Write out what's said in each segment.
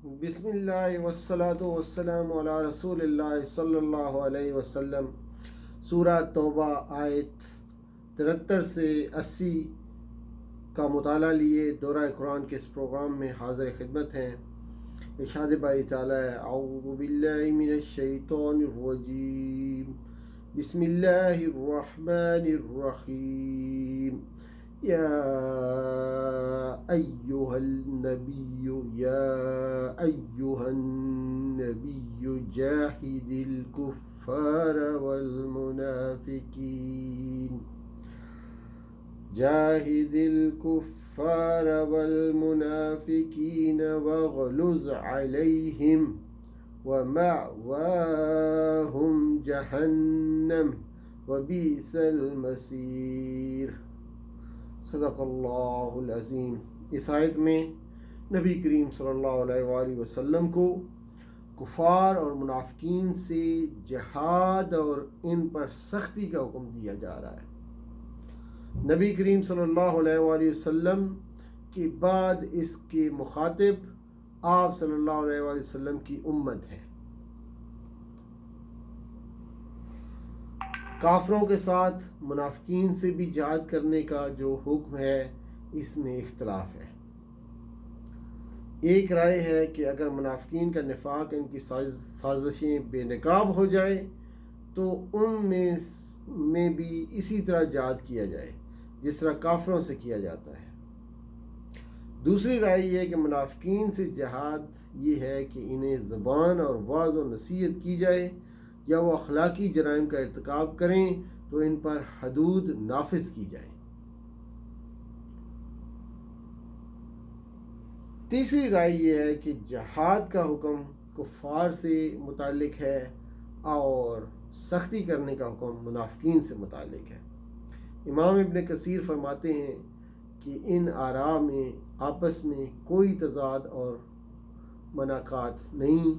بسم اللہ والصلاة والسلام علی رسول اللہ صلی اللہ علیہ وسلم۔ سورہ توبہ آیت 73 سے 80 کا مطالعہ لیے دورہ قرآن کے اس پروگرام میں حاضر خدمت ہیں۔ ارشاد باری تعالیٰ ہے، اعوذ باللہ من الشیطان الرجیم، بسم اللہ الرحمن الرحیم، یا ایہا النبی جاہد الکفار والمنافقین واغلظ علیہم ومأواہم جہنم وبئس المصیر۔ صدق اللہ العظیم۔ اس آیت میں نبی کریم صلی اللہ علیہ وآلہ وسلم کو کفار اور منافقین سے جہاد اور ان پر سختی کا حکم دیا جا رہا ہے۔ نبی کریم صلی اللہ علیہ وآلہ وسلم کے بعد اس کے مخاطب آپ صلی اللہ علیہ وآلہ وسلم کی امت ہے۔ کافروں کے ساتھ منافقین سے بھی جہاد کرنے کا جو حکم ہے اس میں اختلاف ہے۔ ایک رائے ہے کہ اگر منافقین کا نفاق، ان کی سازشیں بے نقاب ہو جائے تو ان میں بھی اسی طرح جہاد کیا جائے جس طرح کافروں سے کیا جاتا ہے۔ دوسری رائے یہ ہے کہ منافقین سے جہاد یہ ہے کہ انہیں زبان اور وعظ و نصیحت کی جائے، یا وہ اخلاقی جرائم کا ارتکاب کریں تو ان پر حدود نافذ کی جائے۔ تیسری رائے یہ ہے کہ جہاد کا حکم کفار سے متعلق ہے اور سختی کرنے کا حکم منافقین سے متعلق ہے۔ امام ابن کثیر فرماتے ہیں کہ ان آراء میں آپس میں کوئی تضاد اور مناقات نہیں،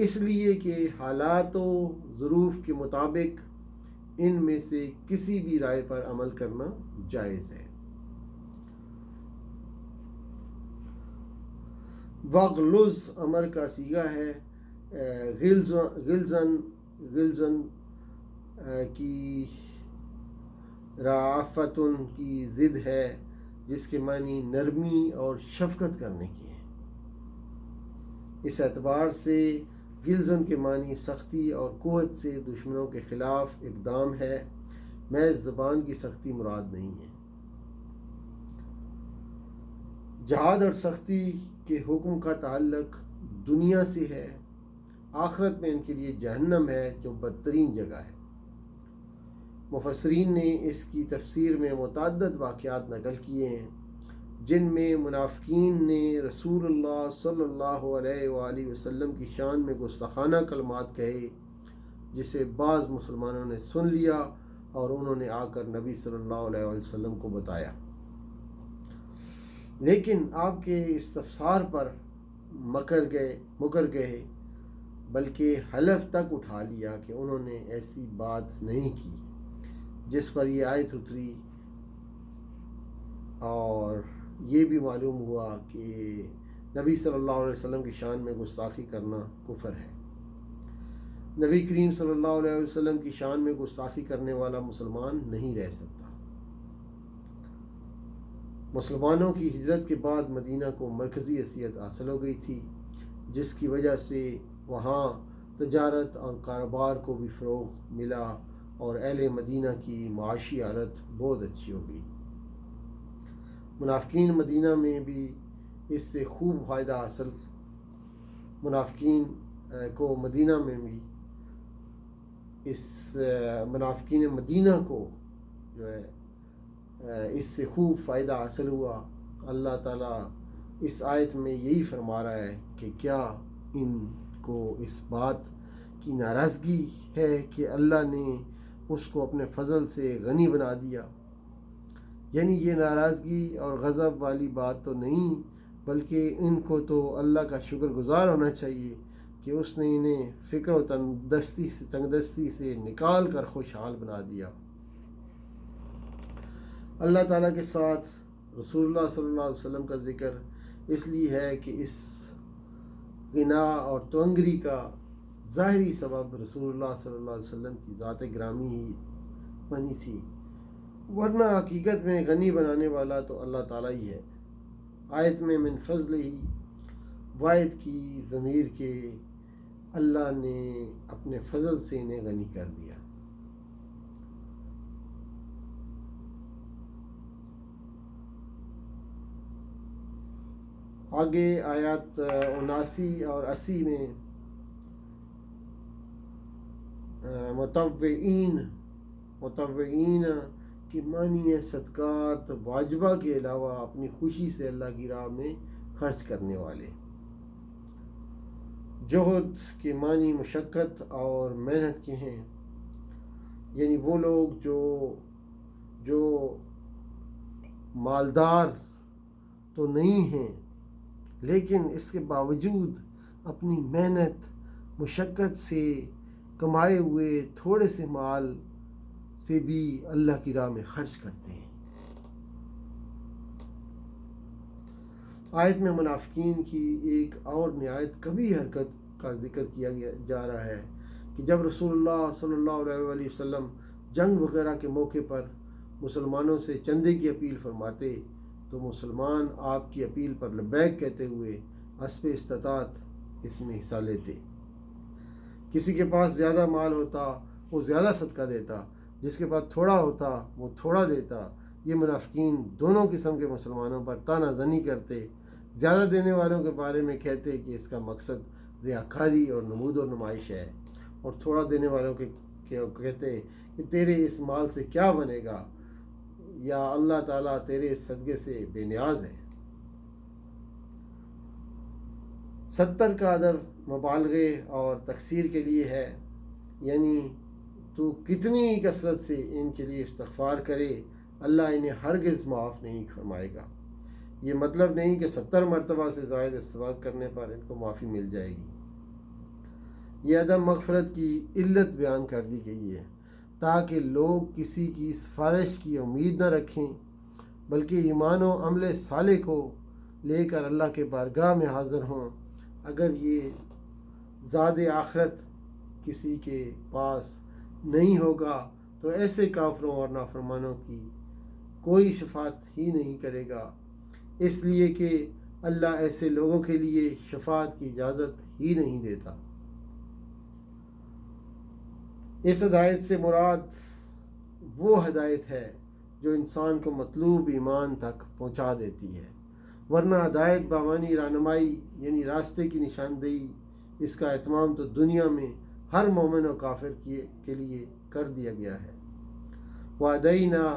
اس لیے کہ حالات و ظروف کے مطابق ان میں سے کسی بھی رائے پر عمل کرنا جائز ہے۔ وغلظ امر کا صیغہ ہے، غلظن کی رعافتن کی ضد ہے، جس کے معنی نرمی اور شفقت کرنے کی ہے۔ اس اعتبار سے غلظن کے معنی سختی اور قوت سے دشمنوں کے خلاف اقدام ہے، محض زبان کی سختی مراد نہیں ہے۔ جہاد اور سختی کے حکم کا تعلق دنیا سے ہے، آخرت میں ان کے لیے جہنم ہے جو بدترین جگہ ہے۔ مفسرین نے اس کی تفسیر میں متعدد واقعات نقل کیے ہیں جن میں منافقین نے رسول اللہ صلی اللہ علیہ وآلہ وسلم کی شان میں گستاخانہ کلمات کہے، جسے بعض مسلمانوں نے سن لیا اور انہوں نے آ کر نبی صلی اللہ علیہ وآلہ وسلم کو بتایا، لیکن آپ کے استفسار پر مکر گئے بلکہ حلف تک اٹھا لیا کہ انہوں نے ایسی بات نہیں کی، جس پر یہ آیت اتری، اور یہ بھی معلوم ہوا کہ نبی صلی اللہ علیہ وسلم کی شان میں گستاخی کرنا کفر ہے۔ نبی کریم صلی اللہ علیہ وسلم کی شان میں گستاخی کرنے والا مسلمان نہیں رہ سکتا۔ مسلمانوں کی ہجرت کے بعد مدینہ کو مرکزی حیثیت حاصل ہو گئی تھی، جس کی وجہ سے وہاں تجارت اور کاروبار کو بھی فروغ ملا اور اہل مدینہ کی معاشی حالت بہت اچھی ہو گئی۔ منافقین مدینہ میں بھی اس سے خوب فائدہ حاصل، منافقین کو مدینہ کو جو ہے اس سے خوب فائدہ حاصل ہوا۔ اللہ تعالیٰ اس آیت میں یہی فرما رہا ہے کہ کیا ان کو اس بات کی ناراضگی ہے کہ اللہ نے اس کو اپنے فضل سے غنی بنا دیا؟ یعنی یہ ناراضگی اور غضب والی بات تو نہیں، بلکہ ان کو تو اللہ کا شکر گزار ہونا چاہیے کہ اس نے انہیں فکر و تنگدستی سے نکال کر خوشحال بنا دیا۔ اللہ تعالیٰ کے ساتھ رسول اللہ صلی اللہ علیہ وسلم کا ذکر اس لیے ہے کہ اس غنا اور تونگری کا ظاہری سبب رسول اللہ صلی اللہ علیہ وسلم کی ذات گرامی ہی بنی تھی، ورنہ حقیقت میں غنی بنانے والا تو اللہ تعالیٰ ہی ہے۔ آیت میں من فضل ہی واحد کی ضمیر کے اللہ نے اپنے فضل سے انہیں غنی کر دیا۔ آگے آیات 79 اور 80 میں متوعین کی معنی ہے صدقات واجبہ کے علاوہ اپنی خوشی سے اللہ کی راہ میں خرچ کرنے والے۔ جہد کے معنی مشقت اور محنت کے ہیں، یعنی وہ لوگ جو مالدار تو نہیں ہیں لیکن اس کے باوجود اپنی محنت مشقت سے کمائے ہوئے تھوڑے سے مال سے بھی اللہ کی راہ میں خرچ کرتے ہیں۔ آیت میں منافقین کی ایک اور نہایت کبھی حرکت کا ذکر کیا جا رہا ہے کہ جب رسول اللہ صلی اللہ علیہ وسلم جنگ وغیرہ کے موقع پر مسلمانوں سے چندے کی اپیل فرماتے تو مسلمان آپ کی اپیل پر لبیک کہتے ہوئے حسب استطاعت اس میں حصہ لیتے۔ کسی کے پاس زیادہ مال ہوتا وہ زیادہ صدقہ دیتا، جس کے پاس تھوڑا ہوتا وہ تھوڑا دیتا۔ یہ منافقین دونوں قسم کے مسلمانوں پر طعنہ زنی کرتے، زیادہ دینے والوں کے بارے میں کہتے کہ اس کا مقصد ریاکاری اور نمود و نمائش ہے، اور تھوڑا دینے والوں کے کہتے کہ تیرے اس مال سے کیا بنے گا، یا اللہ تعالیٰ تیرے اس صدقے سے بے نیاز ہے۔ 70 کا عدد مبالغے اور تکثیر کے لیے ہے، یعنی تو کتنی کثرت سے ان کے لیے استغفار کرے اللہ انہیں ہرگز معاف نہیں فرمائے گا۔ یہ مطلب نہیں کہ 70 مرتبہ سے زائد استغفار کرنے پر ان کو معافی مل جائے گی۔ یہ عدم مغفرت کی علت بیان کر دی گئی ہے تاکہ لوگ کسی کی سفارش کی امید نہ رکھیں، بلکہ ایمان و عمل صالح کو لے کر اللہ کے بارگاہ میں حاضر ہوں۔ اگر یہ زاد آخرت کسی کے پاس نہیں ہوگا تو ایسے کافروں اور نافرمانوں کی کوئی شفاعت ہی نہیں کرے گا، اس لیے کہ اللہ ایسے لوگوں کے لیے شفاعت کی اجازت ہی نہیں دیتا۔ اس ہدایت سے مراد وہ ہدایت ہے جو انسان کو مطلوب ایمان تک پہنچا دیتی ہے، ورنہ ہدایت بامانی رہنمائی یعنی راستے کی نشاندہی، اس کا اہتمام تو دنیا میں ہر مومن و کافر کے لیے کر دیا گیا ہے۔ وَعَدَيْنَا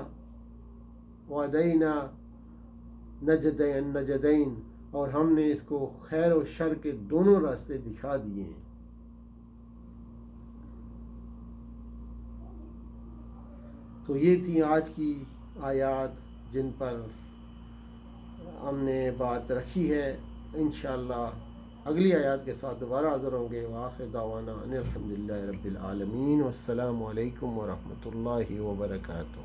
نَجْدَيْن، اور ہم نے اس کو خیر و شر کے دونوں راستے دکھا دیے ہیں۔ تو یہ تھیں آج کی آیات جن پر ہم نے بات رکھی ہے۔ انشاءاللہ اگلی آیات کے ساتھ دوبارہ حاضر ہوں گے۔ وآخر دعوانا ان الحمدللہ رب العالمین، والسلام علیکم ورحمۃ اللہ وبرکاتہ۔